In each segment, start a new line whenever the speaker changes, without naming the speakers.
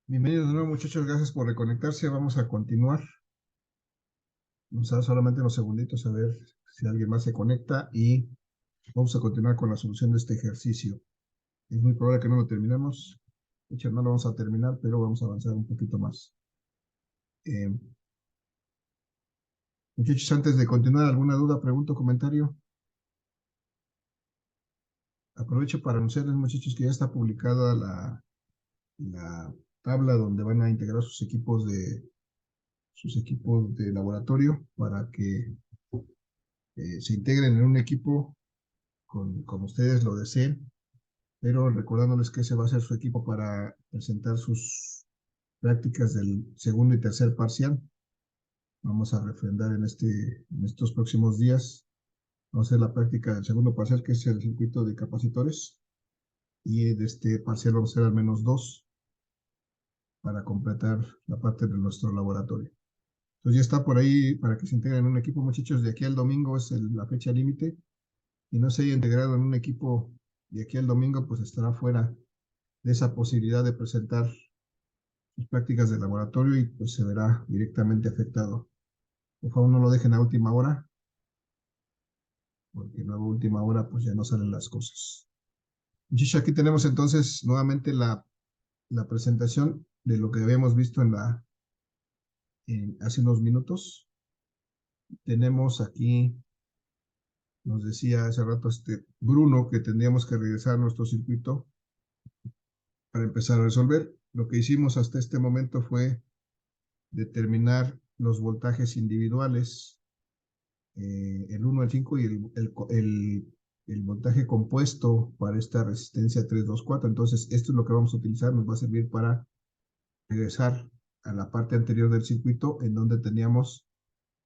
Bienvenidos de nuevo, muchachos. Gracias por reconectarse. Vamos a continuar. Vamos a dar solamente unos segunditos a ver si alguien más se conecta y vamos a continuar con la solución de este ejercicio. Es muy probable que no lo terminemos. De hecho, no lo vamos a terminar, pero vamos a avanzar un poquito más. Eh, Muchachos, antes de continuar, ¿alguna duda, pregunta o comentario? Aprovecho para anunciarles, muchachos, que ya está publicada la tabla donde van a integrar sus equipos de laboratorio para que se integren en un equipo como ustedes lo deseen, pero recordándoles que ese va a ser su equipo para presentar sus prácticas del segundo y tercer parcial. Vamos a refrendar en estos próximos días. Vamos a hacer la práctica del segundo parcial, que es el circuito de capacitores, y de este parcial vamos a hacer al menos dos para completar la parte de nuestro laboratorio. Entonces ya está por ahí para que se integren en un equipo, muchachos. De aquí al domingo es la fecha límite, y no se haya integrado en un equipo de aquí al domingo, pues estará fuera de esa posibilidad de presentar sus prácticas de laboratorio y pues se verá directamente afectado. Por favor, no lo dejen a última hora, porque luego a última hora pues ya no salen las cosas. Muchachos, aquí tenemos entonces nuevamente la presentación de lo que habíamos visto hace unos minutos. Tenemos aquí, nos decía hace rato Bruno, que tendríamos que regresar a nuestro circuito para empezar a resolver. Lo que hicimos hasta este momento fue determinar los voltajes individuales, el 1, el 5 y el voltaje compuesto para esta resistencia 324. Entonces, esto es lo que vamos a utilizar, nos va a servir para regresar a la parte anterior del circuito en donde teníamos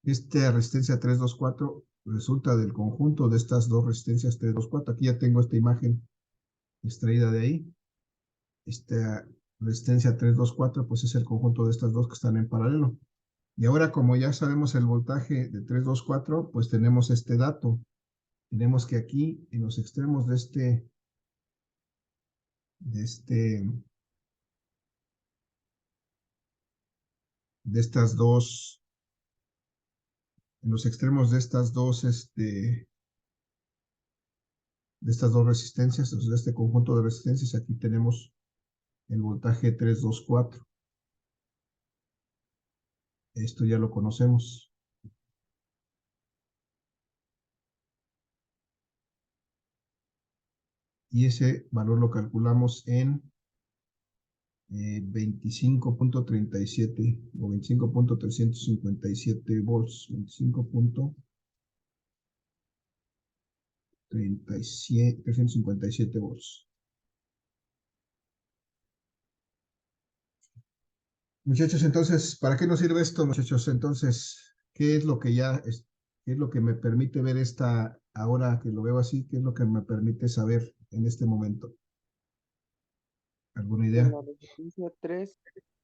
esta resistencia 324, resulta del conjunto de estas dos resistencias 324. Aquí ya tengo esta imagen extraída de ahí. Esta resistencia 324 pues es el conjunto de estas dos que están en paralelo. Y ahora, como ya sabemos el voltaje de 324, pues tenemos este dato. Tenemos que aquí, en los extremos de este, de estas dos, en los extremos de estas dos resistencias, o sea, de este conjunto de resistencias, aquí tenemos el voltaje 324. Esto ya lo conocemos. Y ese valor lo calculamos en 25.37 o 25.357 volts. 357 volts. Muchachos, entonces, ¿para qué nos sirve esto, muchachos? Entonces, ¿qué es lo que qué es lo que me permite ver ahora que lo veo así, qué es lo que me permite saber en este momento? ¿Alguna
Que
idea?
la resistencia 3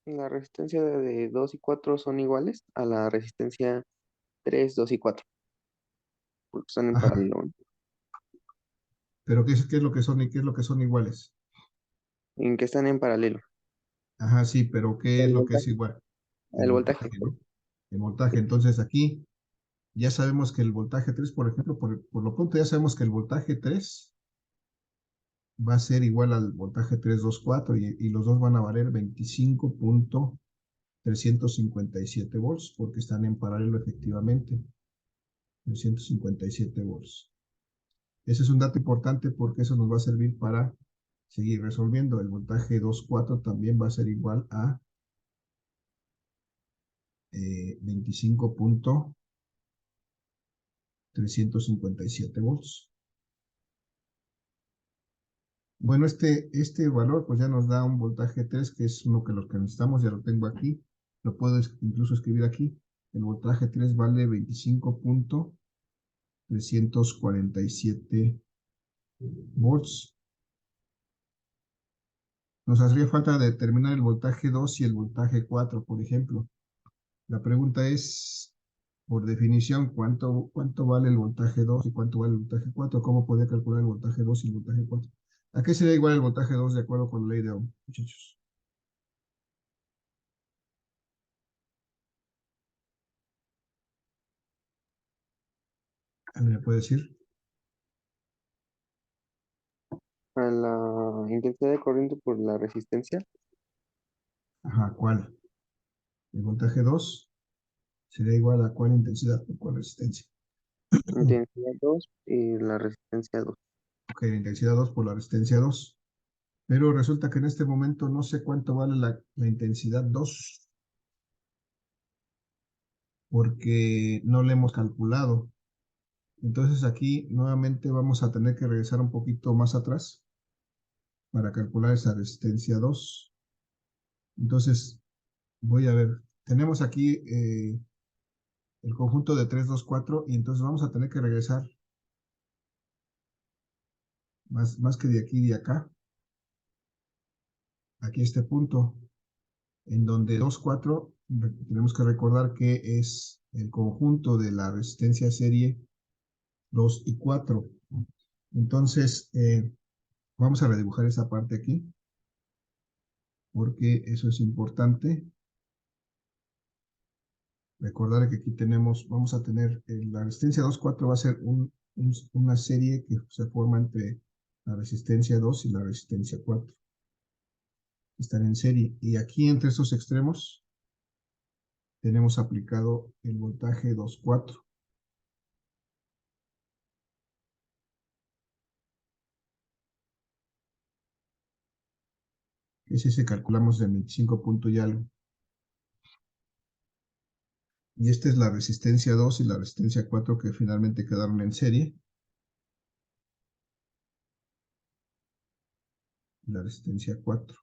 y la resistencia de 2 y 4 son iguales a la resistencia 3, 2 y 4, porque están en
Ajá,
paralelo, ¿no?
pero ¿qué es lo que son y qué es lo que son iguales?
En que están en paralelo.
Ajá, sí, pero ¿qué es
El
lo que es
voltaje.
igual? El
El voltaje.
voltaje, ¿no? El voltaje. Entonces aquí ya sabemos que el voltaje 3, por ejemplo, por lo pronto ya sabemos que el voltaje 3 va a ser igual al voltaje 324 y los dos van a valer 25.357 volts porque están en paralelo efectivamente. 357 volts. Ese es un dato importante porque eso nos va a servir para seguir resolviendo. El voltaje 2.4 también va a ser igual a 25.357 volts. Bueno, este valor pues ya nos da un voltaje 3, que es uno que los que necesitamos, ya lo tengo aquí, lo puedo incluso escribir aquí. El voltaje 3 vale 25.347 volts. Nos haría falta determinar el voltaje 2 y el voltaje 4, por ejemplo. La pregunta es, por definición, ¿cuánto vale el voltaje 2 y cuánto vale el voltaje 4? ¿Cómo podría calcular el voltaje 2 y el voltaje 4? ¿A qué sería igual el voltaje 2 de acuerdo con la ley de Ohm, muchachos? ¿Me puede decir?
A la intensidad de corriente por la resistencia.
Ajá, ¿cuál? El voltaje 2 sería igual a cuál intensidad por cuál resistencia.
Intensidad 2 y la resistencia 2.
Ok, la intensidad 2 por la resistencia 2. Pero resulta que en este momento no sé cuánto vale la intensidad 2 porque no le hemos calculado. Entonces aquí nuevamente vamos a tener que regresar un poquito más atrás para calcular esa resistencia 2. Entonces voy a ver, tenemos aquí el conjunto de 3, 2, 4 y entonces vamos a tener que regresar más que de aquí y de acá, aquí este punto, en donde 2, 4, tenemos que recordar que es el conjunto de la resistencia serie 2 y 4. Entonces, vamos a redibujar esa parte aquí, porque eso es importante. Recordar que aquí tenemos, vamos a tener la resistencia 2, 4 va a ser una serie que se forma entre la resistencia 2 y la resistencia 4. Están en serie. Y aquí entre estos extremos tenemos aplicado el voltaje 2, 4. Ese se calculamos de 25 puntos y algo. Y esta es la resistencia 2 y la resistencia 4 que finalmente quedaron en serie. La resistencia 4.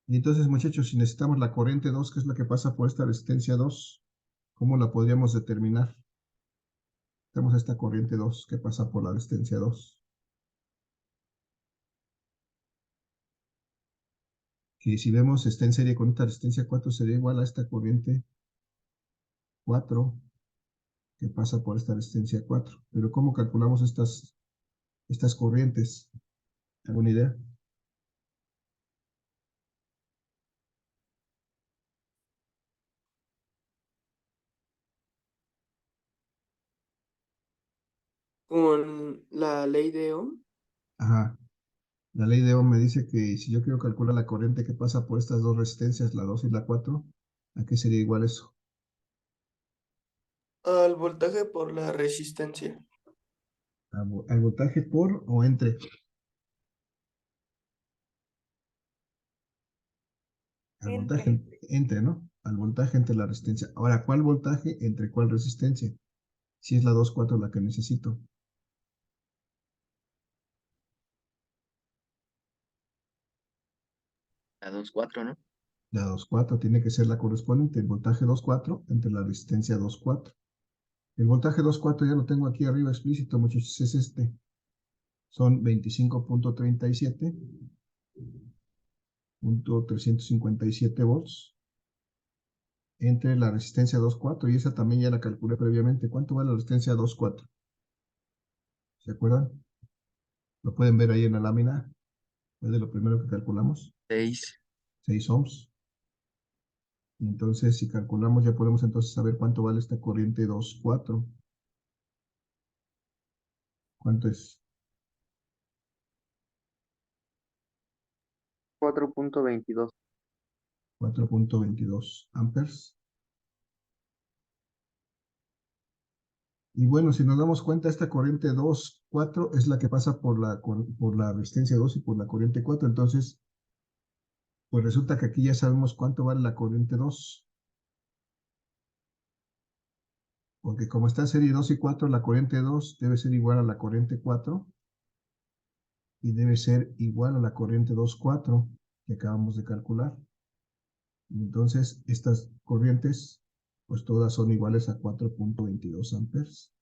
Y entonces, muchachos, si necesitamos la corriente 2, que es la que pasa por esta resistencia 2, ¿cómo la podríamos determinar? Tenemos esta corriente 2 que pasa por la resistencia 2. Que si vemos está en serie con esta resistencia 4, sería igual a esta corriente 4 que pasa por esta resistencia 4. Pero ¿cómo calculamos estas corrientes? ¿Alguna idea?
Con la ley de Ohm.
Ajá. La ley de Ohm me dice que si yo quiero calcular la corriente que pasa por estas dos resistencias, la 2 y la 4, ¿a qué sería igual eso?
Al voltaje por la resistencia.
Al voltaje por o entre. Al voltaje
Entre.
entre, ¿no? Al voltaje entre la resistencia. Ahora, ¿cuál voltaje entre cuál resistencia? Si es la 2 4 la que necesito.
La 2 4, ¿no?
La 2 4 tiene que ser la correspondiente, el voltaje 2 4 entre la resistencia 2 4. El voltaje 2 4 ya lo tengo aquí arriba explícito, muchachos, es este. Son 25.37.357 volts entre la resistencia 2 4 y esa también ya la calculé previamente. ¿Cuánto vale la resistencia 2 4? ¿Se acuerdan? Lo pueden ver ahí en la lámina. Fue de lo primero que calculamos.
6.
6 ohms. Y entonces, si calculamos, ya podemos entonces saber cuánto vale esta corriente 2 4. ¿Cuánto es?
4.22.
4.22 amperes. Y bueno, si nos damos cuenta, esta corriente 2 4 es la que pasa por la resistencia 2 y por la corriente 4. Entonces, pues resulta que aquí ya sabemos cuánto vale la corriente 2. Porque como está en serie 2 y 4, la corriente 2 debe ser igual a la corriente 4 y debe ser igual a la corriente 2 4 que acabamos de calcular. Entonces, estas corrientes, pues todas son iguales a 4.22 amperes.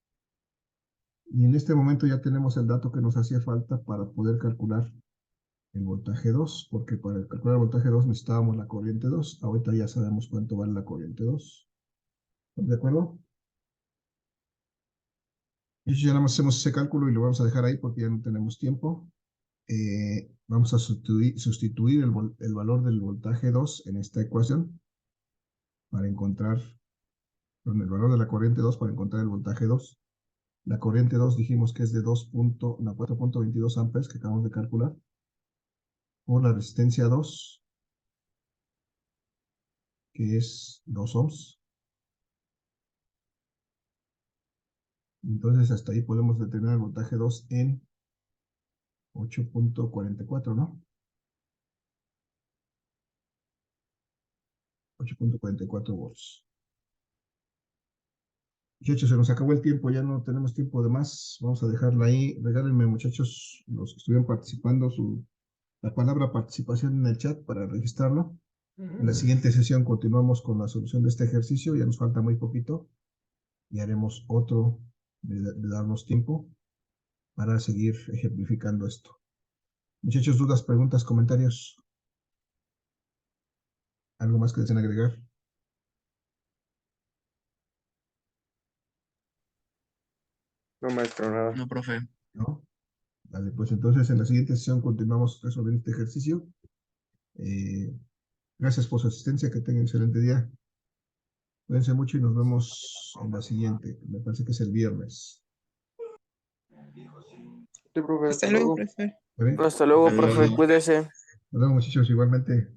Y en este momento ya tenemos el dato que nos hacía falta para poder calcular el voltaje 2, porque para calcular el voltaje 2 necesitábamos la corriente 2. Ahorita ya sabemos cuánto vale la corriente 2. ¿De acuerdo? Y ya nada más hacemos ese cálculo y lo vamos a dejar ahí porque ya no tenemos tiempo. Vamos a sustituir el valor del voltaje 2 en esta ecuación para encontrar, el valor de la corriente 2 para encontrar el voltaje 2. La corriente 2 dijimos que es de 4.22 amperes que acabamos de calcular. Por la resistencia 2, que es 2 ohms. Entonces hasta ahí podemos determinar el voltaje 2 en 8.44, ¿no? 8.44 volts. Muchachos, se nos acabó el tiempo, ya no tenemos tiempo de más. Vamos a dejarla ahí. Regálenme, muchachos, los que estuvieron participando, la palabra participación en el chat para registrarlo. En la siguiente sesión continuamos con la solución de este ejercicio. Ya nos falta muy poquito. Y haremos otro de darnos tiempo para seguir ejemplificando esto. Muchachos, dudas, preguntas, comentarios. ¿Algo más que deseen agregar?
No, maestro, nada.
No, profe.
¿No? Vale, pues entonces en la siguiente sesión continuamos resolviendo este ejercicio. Gracias por su asistencia, que tengan un excelente día. Cuídense mucho y nos vemos en la siguiente. Me parece que es el viernes.
Sí, profe,
Hasta luego, profe.
¿Vale?
Hasta luego,
Hasta
profe,
luego.
cuídese.
Nos vemos, muchachos, igualmente.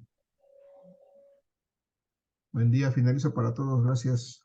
Buen día, finalizo para todos. Gracias.